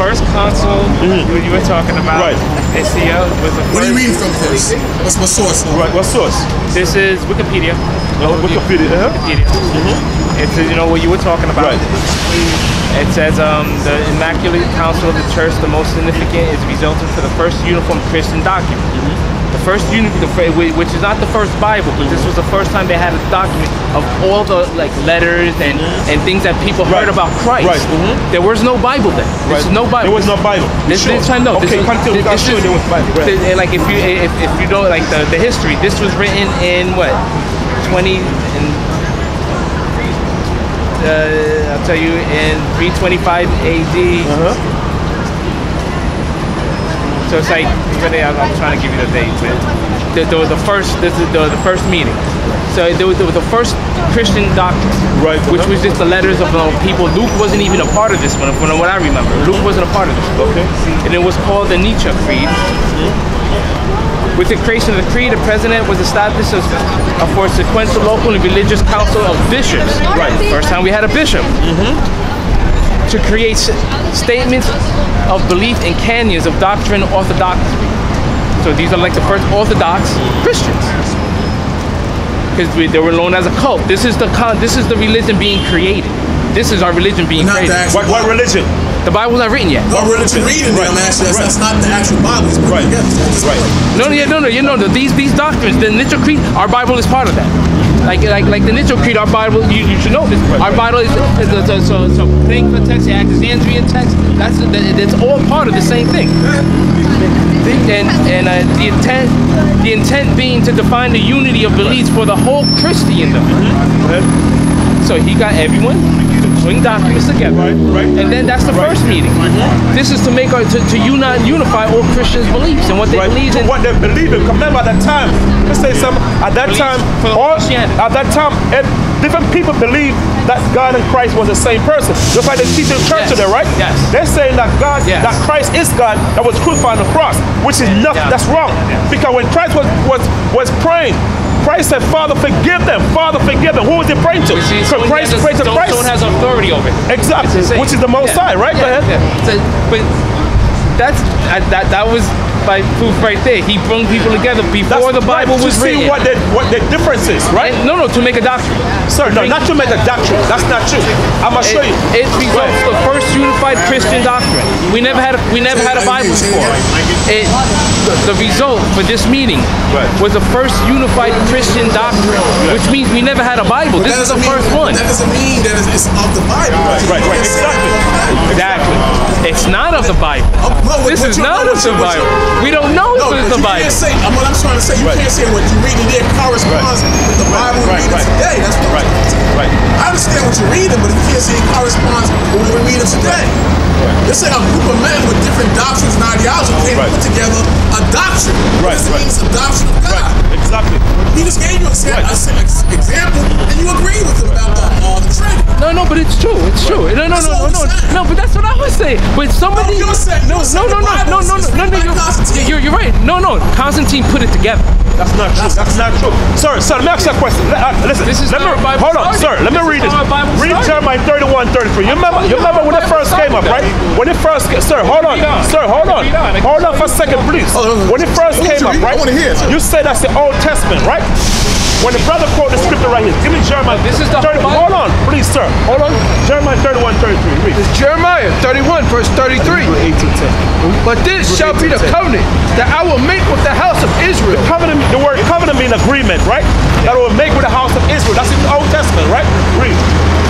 first consul what you were talking about. Right. SEO was the first. What are you reading from this? What source? Right. What source? This is Wikipedia. Wikipedia. Wikipedia. It's what you were talking about. Right. It says the Immaculate Council of the Church, the most significant, is resulting for the first uniform Christian document. The first which is not the first Bible, but this was the first time they had a document of all the letters and things that people heard about Christ. Right. There was no Bible then. This is no Bible. There was no Bible. This time, no. Okay, continue. There was Bible. Right. Like if you don't like the history, this was written in what 20 and. I'll tell you in 325 AD. So it's like I'm trying to give you the date, but there was the first. This is the first meeting. So there was the first Christian doctrine, right? Which was just the letters of people. Luke wasn't even a part of this one, from what I remember. Luke wasn't a part of this. Okay. And it was called the Nietzsche Creed. With the creation of the creed, the president was established for a sequential local and religious council of bishops. Right. First time we had a bishop. To create statements of belief and canons of doctrine orthodoxy. So these are like the first Orthodox Christians, because they were known as a cult. This is the religion being created. This is our religion being created. What religion? The Bible's not written yet. What religion reading them? Actually, that's not the actual Bible. It's put together. No. These doctrines, the Nietzsche Creed, our Bible is part of that. Like the Nietzsche Creed, our Bible, you should know this. Our Bible is so thing for text, the Alexandrian text. That's all part of the same thing. And the intent being to define the unity of beliefs for the whole Christendom. So he got everyone to bring documents together, and then that's the first meeting. This is to make to unify all Christians' beliefs and what they believe in. What they believe in. Remember, at that time, let's say something. At that time, different people believe that God and Christ was the same person. Just like they teach in church today, right? Yes. They're saying that God, that Christ is God that was crucified on the cross, which is nothing. That's wrong. Because when Christ was praying, Christ said, Father, forgive them. Father, forgive them. Who was he praying to? Because Christ prayed to Christ. Someone has authority over it. Exactly. Which is the Most High, right? Go ahead. So, but that was by proof right there. He brought people together before the Bible was written. To see what the difference is, right? No, to make a doctrine. Sir, no, not to make a doctrine. That's not true. I'm gonna show you. It results the first unified Christian doctrine. We never had a Bible before. The result for this meeting was the first unified Christian doctrine, which means we never had a Bible. This is the first one. That doesn't mean that it's of the Bible. Right. Exactly. It's not of the Bible. This is not of the Bible. We don't know if it's the Bible. What I'm trying to say, you can't say what you're reading there corresponds with the Bible we're reading today. That's what I understand what you're reading, but you can't say it corresponds with what we're reading today. You're saying a group of men with different doctrines and ideologies came to put together a doctrine. This means a doctrine of God. Exactly. He just gave you an example, and you agree with him about the Trinity. No, but it's true. It's true. No, but that's what I was saying. But somebody. You're saying. No. You're right. No. Constantine put it together. That's not true. That's not true. Sir, let me ask you a question. Listen. Hold on, sir. Let me read this. Read Jeremiah 31:33. You remember when it first came up, right? When it first came, sir, hold on. Hold on for a second, please. When it first came up, right? You say that's the Old Testament, right? When the brother quote the scripture right here, give me Jeremiah. This is the 30. Hold on, please, sir. Hold on. Jeremiah 31:33. Read. It's Jeremiah 31, verse 33. But this shall be the covenant that I will make with the house of Israel. The word covenant means agreement, right? That I will make with the house of Israel. That's in the Old Testament, right? Read.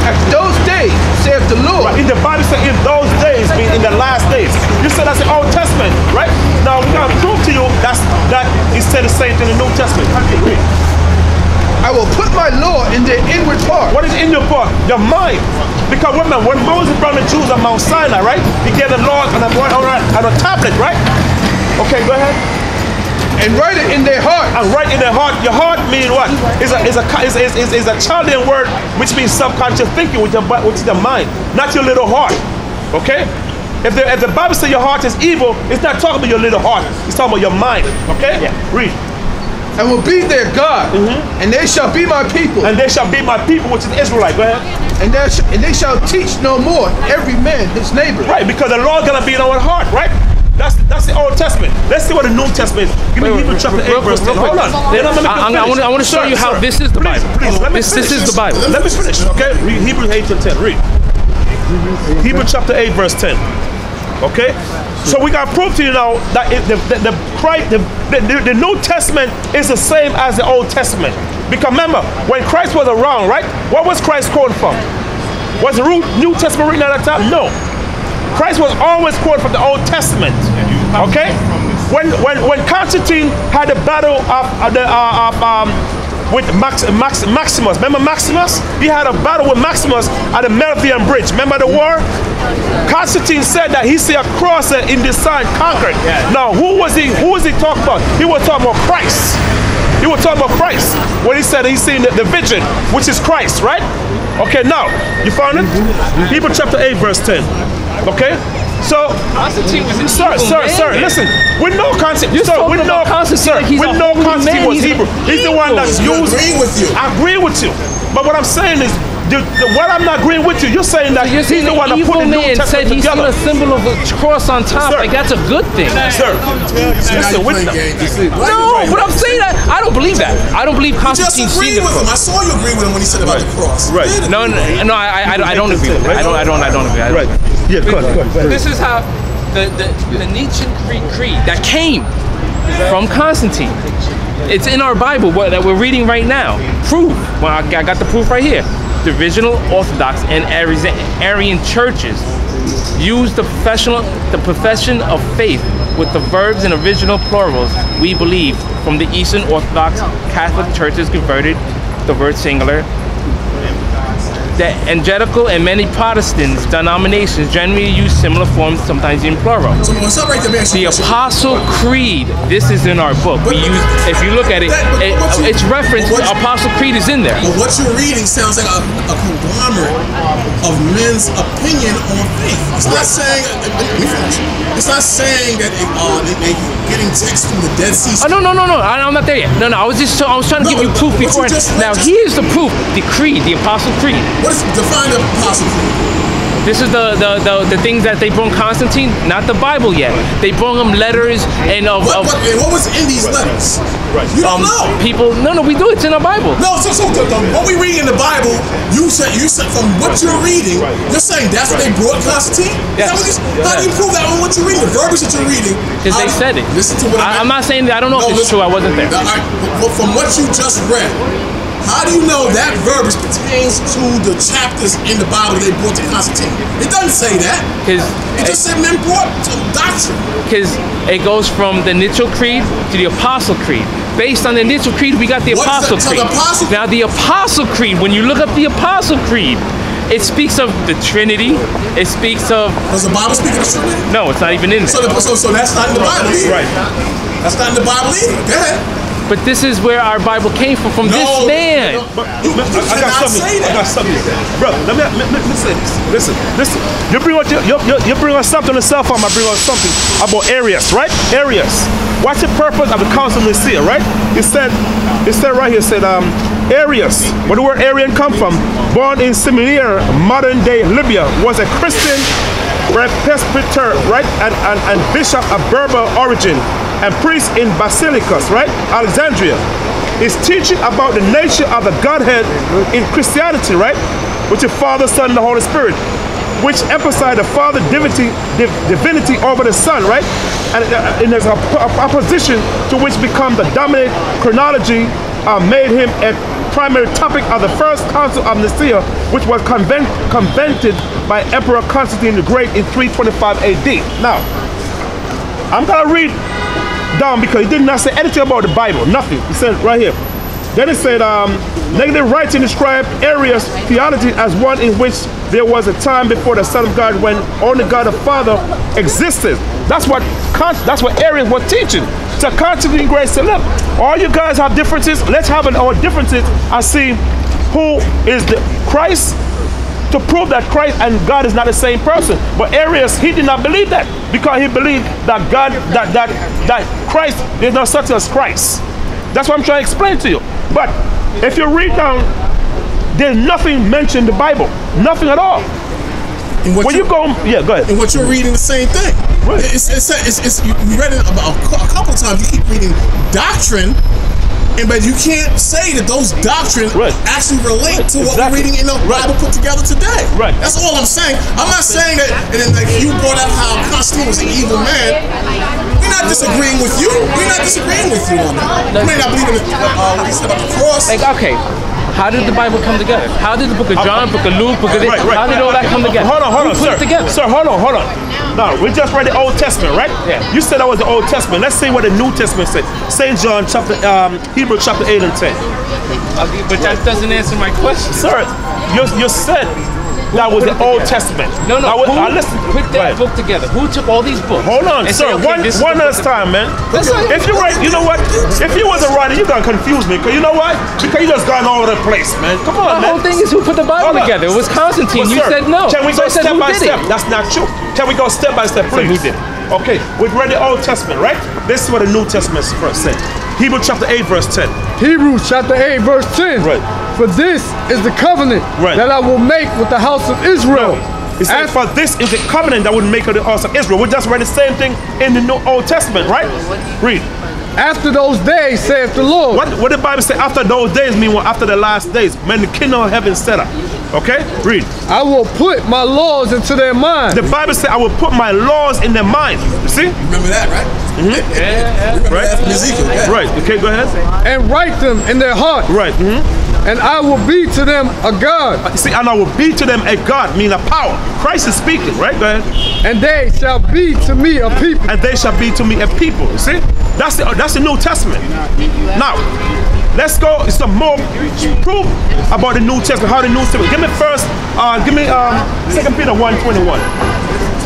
At those days, saith the Lord. In the Bible says in those days, mean in the last days. You said that's the Old Testament, right? Now we're gonna prove to you that he said the same thing in the New Testament. Read. I will put my law in their inward part. What is in your part? Your mind. Because remember, when Moses brought the Jews on Mount Sinai, right? He gave them laws on a tablet, right? Okay, go ahead. And write it in their heart. And write in their heart. Your heart means what? Is a Chaldean word which means subconscious thinking, which is the mind, not your little heart. Okay? If the Bible says your heart is evil, it's not talking about your little heart. It's talking about your mind. Okay? Yeah. Read. And will be their God, and they shall be my people. And they shall be my people, which is Israelite. Go ahead. And they shall teach no more every man his neighbor. Right, because the law is gonna be in our heart, right? That's the Old Testament. Let's see what the New Testament. Give me Hebrews chapter 8, verse 10. Hold on. I want to show you how this is the Bible. This is the Bible. Let me finish. Okay, read Hebrews 8 and 10. Read. Hebrews chapter 8, verse 10. Okay, so we got proof to you now that the New Testament is the same as the Old Testament. Because remember, when Christ was around, right? What was Christ quoted from? Was the New Testament written at that time? No. Christ was always quoted from the Old Testament. Okay? When Constantine had a battle with Maximus, remember Maximus? He had a battle with Maximus at the Melvian Bridge. Remember the war? Constantine said that he see a cross in this sign conquered. Yeah. Now, who was he talking about? He was talking about Christ. He was talking about Christ when he said he's seen the vision, which is Christ, right? Okay, now, you found it? Hebrews chapter 8, verse 10. Okay? So, sir, listen. We know Constantine. We know Constantine was Hebrew. He's the one that's used. I agree with you. But what I'm saying is, what I'm not agreeing with you, you're saying that he's the one that put the New Testament together. He's seen a symbol of a cross on top. Sir, like that's a good thing. Sir, listen, no, but I'm saying that I don't believe that. I don't believe Constantine seen the cross. I saw you agree with him when he said about the cross. Right. No, I don't agree with that. I don't agree. Right. Yeah, go ahead. This is how the Nicene Creed that came from Constantine. It's in our Bible that we're reading right now. Proof. Well, I got the proof right here. The original Orthodox and Arian churches use the profession of faith with the verbs in original plurals. We believe from the Eastern Orthodox Catholic churches converted the word singular. The Evangelical and many Protestant denominations generally use similar forms, sometimes in plural. The Apostle Creed, this is in our book. We use, if you look at it, it's referenced, Apostle Creed is in there. But what you're reading sounds like a conglomerate of men's opinion on faith. It's not saying, it's not saying that they getting text from the Dead Sea. Oh, no, I'm not there yet. No, I was trying to give you proof before. Now here's the proof, the creed, the Apostle Creed. What is define the Apostle Creed? This is the things that they brought Constantine, not the Bible yet. They brought him letters and what was in these letters? Right. You don't know. People, no, we do. It's in our Bible. No, so what we read in the Bible, you said from what you're reading, you're saying that's what they brought Constantine. Yes. How do you prove that on what you're reading? The verbiage that you're reading. Because they said it. Listen to what I'm not saying that. I don't know if it's true. I wasn't there. From what you just read. How do you know that verbiage pertains to the chapters in the Bible they brought to Constantine? It doesn't say that. It just said men brought to doctrine. Because it goes from the Nicene Creed to the Apostle Creed. Based on the Nicene Creed, we got the Apostle Creed. Now the Apostle Creed, when you look up the Apostle Creed, it speaks of the Trinity. It speaks of... Does the Bible speak of the Trinity? No, it's not even in there. So that's not in the Bible either. Right. That's not in the Bible either. Go ahead. But this is where our Bible came from this man. I got something. Bro, let me say this. Listen. You bring on something on the cell phone, I bring on something about Arius, right? Arius. What's the purpose of the Council of Nicaea, right? It said right here, Arius, where the word Arian come from, born in Similia, modern day Libya, was a Christian presbyter, right? And bishop of Berber origin. And priest in Basilicus, right? Alexandria, is teaching about the nature of the Godhead in Christianity, right? Which is Father, Son, and the Holy Spirit, which emphasize the Father divinity over the Son, right? And there's a opposition to which become the dominant chronology made him a primary topic of the first Council of Nicaea, which was convented by Emperor Constantine the Great in 325 AD. Now, I'm gonna read down because he did not say anything about the Bible, nothing. He said right here. Then it said, negative writing described Arius' theology as one in which there was a time before the Son of God when only God the Father existed. That's what Arius was teaching. So Constantine Great said, look, all you guys have differences. Let's have our differences and see who is the Christ, to prove that Christ and God is not the same person. But Arius, he did not believe that, because he believed that God, that Christ, there's no such as Christ. That's what I'm trying to explain to you. But if you read down, there's nothing mentioned in the Bible. Nothing at all. When you go, yeah, go ahead. And what you're reading, the same thing. Right. You read it about a couple times. You keep reading doctrine, but you can't say that those doctrines actually relate to what we're reading in the Bible put together today. Right. That's all I'm saying. I'm not saying that. And then, like, you brought up how Constantine was an evil man. We're not disagreeing with you. We're not disagreeing with you on that. You may not believe in what he said about the cross. Like, okay. How did the Bible come together? How did the book of John, book of Luke, book of this, how did all that come together? Hold on, sir. Sir, hold on. No, we just read the Old Testament, right? Yeah. You said that was the Old Testament. Let's see what the New Testament said. St. John, Hebrews chapter 8 and 10. Okay, but that doesn't answer my question. Sir, you said that was the Old Testament. No. Who put that book together? Who took all these books? Hold on, sir. One at a time, man. If you write, you know what? If you was a writer, you're gonna confuse me. Cause you know what? Because you just gone all over the place, man. Come on, man. The whole thing is who put the Bible together. It was Constantine. You said no. Can we go step by step? That's not true. Can we go step by step, please? Who did it? Okay, we've read the Old Testament, right? This is what the New Testament first said. Hebrews chapter 8, verse 10. Hebrews chapter 8, verse 10. Right. For this is the covenant that I will make with the house of Israel. He said, for this is the covenant that would make with the house of Israel. We just read the same thing in the Old Testament, right? Read. After those days, saith the Lord. What the Bible say? After those days mean what? After the last days, when the kingdom of heaven set up. Okay? Read. I will put my laws into their mind. The Bible says, I will put my laws in their mind. You see? Remember that, right? Mm-hmm. Yeah. Remember that from Ezekiel. Yeah. Right. Okay, go ahead. And write them in their heart. Right. Mm-hmm. And I will be to them a God. See, and I will be to them a God, mean a power. Christ is speaking, right? Go ahead. And they shall be to me a people. And they shall be to me a people. You see? That's the New Testament. Now, let's go some more proof about the New Testament. How the New Testament. Give me 2 Peter 1:21.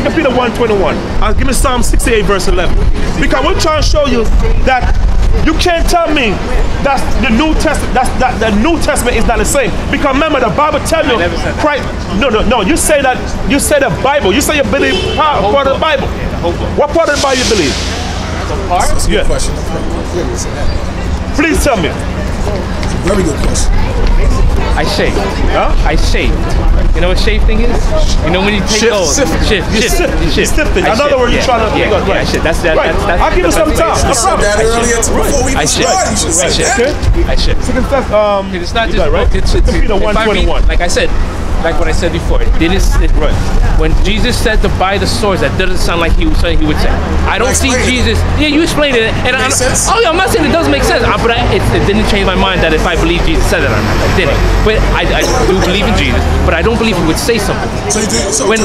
2 Peter 1:21. Give me Psalm 68 verse 11. Because we're trying to show you that you can't tell me that the New Testament that the New Testament is not the same. Because remember, the Bible tells you Christ. No. You say the Bible. You say you believe part of the Bible. What part of the Bible you believe? That's a good question. Please tell me. Very good question. I shaved. Huh? I shaved. You know what shave thing is? You know when you take those. Shift. In other words, you're trying to. Yeah, shit. That's I'll give you some time. I said that earlier before we started. You should say that. I shift. It's not just right. It's Peter 1:21. Like I said. Like what I said before, when Jesus said to buy the swords, that doesn't sound like he would say. I don't see Jesus. Yeah, you explained it, and I'm not saying it doesn't make sense, but it didn't change my mind that if I believe Jesus said it or not. It didn't. But I do believe in Jesus, but I don't believe he would say something.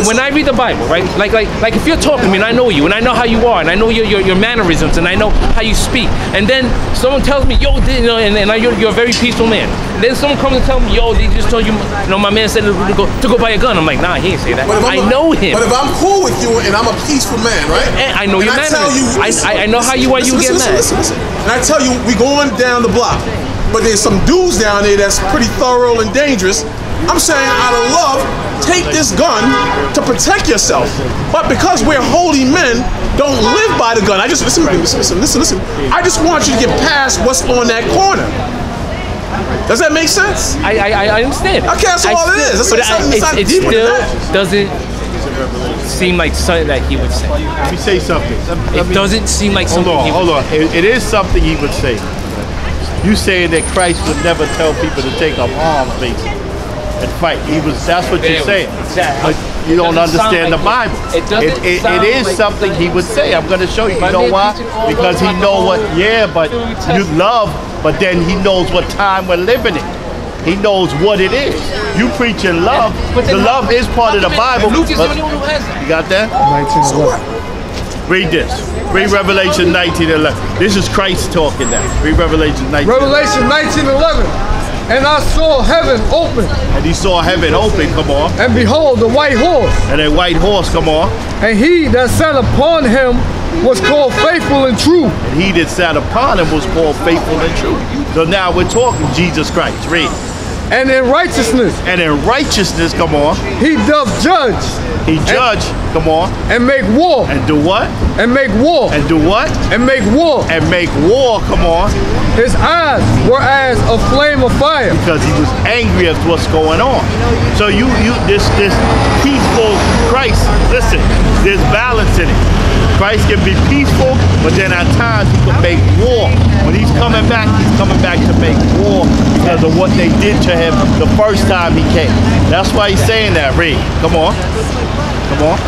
When I read the Bible, right? Like if you're talking to me and I know you, and I know how you are, and I know your mannerisms, and I know how you speak, and then someone tells me, yo, and you're a very peaceful man. And then someone comes and tells me, yo, they just told you, my man said to go buy a gun. I'm like, nah, he ain't say that. I know him. But if I'm cool with you and I'm a peaceful man, right? And I know your mannerisms. I know how you are. You get mad. Listen. And I tell you, we going down the block, but there's some dudes down there that's pretty thorough and dangerous. I'm saying, out of love, take this gun to protect yourself. But because we're holy men, don't live by the gun. I just listen. I just want you to get past what's on that corner. Does that make sense? I understand. Okay, that's all it is. But it still doesn't seem like something that he would say. Let me say something. It doesn't seem like something he would say. Hold on. It is something he would say. You saying that Christ would never tell people to take up arms, basically, and fight. That's what you're saying. But you don't understand the Bible. It is something he would say. I'm going to show you. You know why? Because he knows what, but you love, but then he knows what time we're living in. He knows what it is. You preaching love. The love is part of the Bible. Luke is the only one who has that. You got that? 19:11. Read this. Read Revelation 19:11. This is Christ talking now. Read Revelation 19:11. Revelation 19:11. And I saw heaven open. And he saw heaven open, come on. And behold, the white horse. And a white horse, come on. And he that sat upon him was called faithful and true. And he that sat upon him was called faithful and true. So now we're talking Jesus Christ. Read. And in righteousness. And in righteousness, come on. He doth judge. He judge, come on. And make war. And do what? And make war. And do what? And make war. And make war, come on. His eyes were as a flame of fire. Because he was angry at what's going on. So this peaceful Christ, listen, there's balance in it. Christ can be peaceful, but then at times he can make war. When he's coming back to make war because of what they did to him the first time he came. That's why he's saying that. Read. Come on. Come on.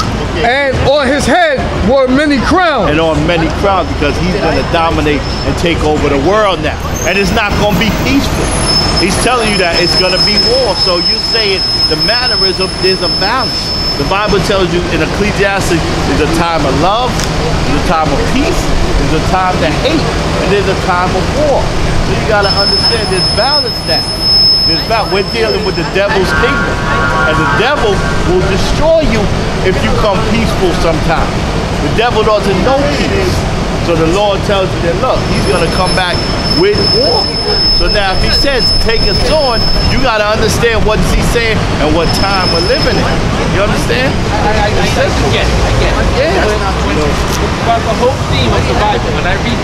And on his head were many crowns. And on many crowns, because he's going to dominate and take over the world now. And it's not going to be peaceful. He's telling you that it's going to be war. So you're saying the matter is there's a balance. The Bible tells you in Ecclesiastes there's a time of love, there's a time of peace, there's a time to hate, and there's a time of war. So you got to understand there's balance now. We're dealing with the devil's kingdom. And the devil will destroy you if you come peaceful sometimes. The devil doesn't know peace. So the Lord tells you that, look, he's going to come back with war. So now if he says take a sword, you got to understand what is he saying and what time we're living in. You understand? I get it. Yeah. But the whole theme of the Bible, when I read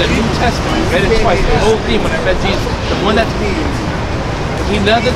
the New Testament, I read it twice, the whole theme when I read Jesus, the one that he never